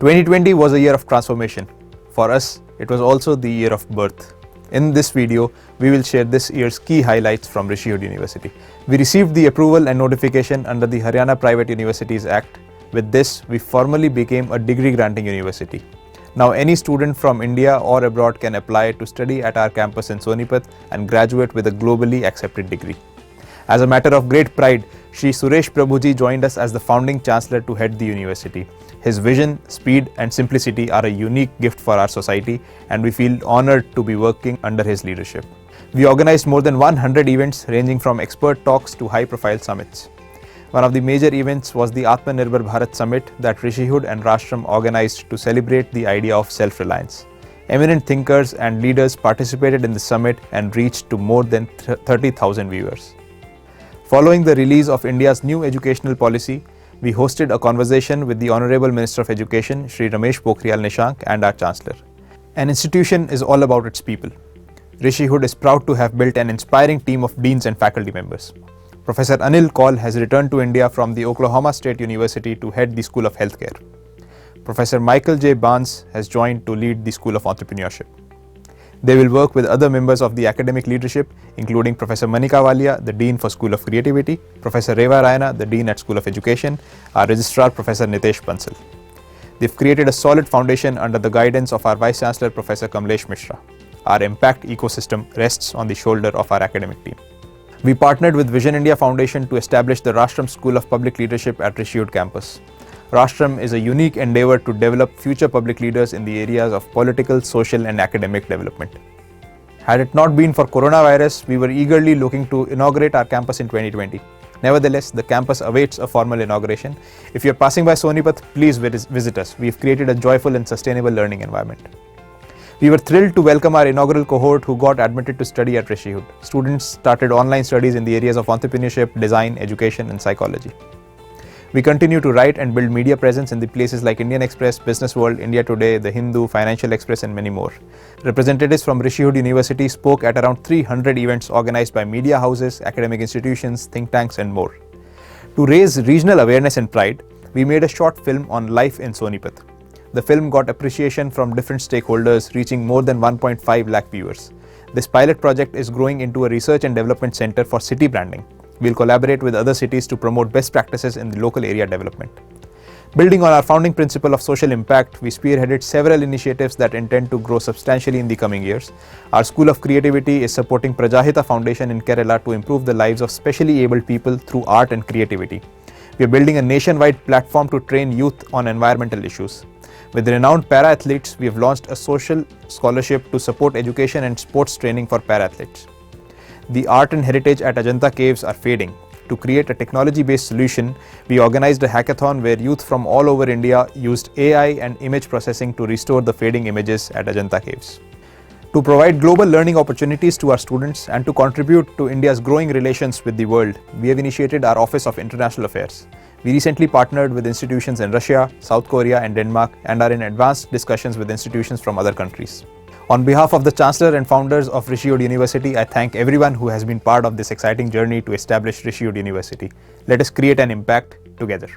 2020 was a year of transformation. For us, it was also the year of birth. In this video, we will share this year's key highlights from Rishi Hood University. We received the approval and notification under the Haryana Private Universities Act. With this, we formally became a degree-granting university. Now any student from India or abroad can apply to study at our campus in Sonipat and graduate with a globally accepted degree. As a matter of great pride, Shri Suresh Prabhuji joined us as the founding chancellor to head the university. His vision, speed and simplicity are a unique gift for our society, and we feel honored to be working under his leadership. We organized more than 100 events ranging from expert talks to high-profile summits. One of the major events was the Atmanirbhar Bharat Summit that Rishi Hood and Rashtam organized to celebrate the idea of self-reliance. Eminent thinkers and leaders participated in the summit and reached to more than 30,000 viewers. Following the release of India's new educational policy, we hosted a conversation with the Honorable Minister of Education, Shri Ramesh Pokhriyal Nishank, and our Chancellor. An institution is all about its people. Rishi Hood is proud to have built an inspiring team of deans and faculty members. Professor Anil Kaul has returned to India from the Oklahoma State University to head the School of Healthcare. Professor Michael J. Barnes has joined to lead the School of Entrepreneurship. They will work with other members of the academic leadership, including Professor Manika Walia, the Dean for School of Creativity, Professor Reva Rayana, the Dean at School of Education, our Registrar Professor Nitesh Bansal. They've created a solid foundation under the guidance of our Vice Chancellor Professor Kamlesh Mishra. Our impact ecosystem rests on the shoulder of our academic team. We partnered with Vision India Foundation to establish the Rashtam School of Public Leadership at Rishi Hood campus. Rashtam is a unique endeavor to develop future public leaders in the areas of political, social and academic development. Had it not been for coronavirus, we were eagerly looking to inaugurate our campus in 2020. Nevertheless, the campus awaits a formal inauguration. If you're passing by Sonipat, please visit us. We've created a joyful and sustainable learning environment. We were thrilled to welcome our inaugural cohort who got admitted to study at Rishi Hood. Students started online studies in the areas of entrepreneurship, design, education and psychology. We continue to write and build media presence in the places like Indian Express, Business World, India Today, The Hindu, Financial Express and many more. Representatives from Rishi Hood University spoke at around 300 events organized by media houses, academic institutions, think tanks and more. To raise regional awareness and pride, we made a short film on life in Sonipat. The film got appreciation from different stakeholders, reaching more than 1.5 lakh viewers. This pilot project is growing into a research and development center for city branding. We'll collaborate with other cities to promote best practices in the local area development. Building on our founding principle of social impact, we spearheaded several initiatives that intend to grow substantially in the coming years. Our School of Creativity is supporting Prajahita Foundation in Kerala to improve the lives of specially abled people through art and creativity. We are building a nationwide platform to train youth on environmental issues. With renowned para-athletes, we have launched a social scholarship to support education and sports training for para-athletes. The art and heritage at Ajanta Caves are fading. To create a technology-based solution, we organized a hackathon where youth from all over India used AI and image processing to restore the fading images at Ajanta Caves. To provide global learning opportunities to our students and to contribute to India's growing relations with the world, we have initiated our Office of International Affairs. We recently partnered with institutions in Russia, South Korea and Denmark and are in advanced discussions with institutions from other countries. On behalf of the Chancellor and founders of Rishi Hood University, I thank everyone who has been part of this exciting journey to establish Rishi Hood University. Let us create an impact together.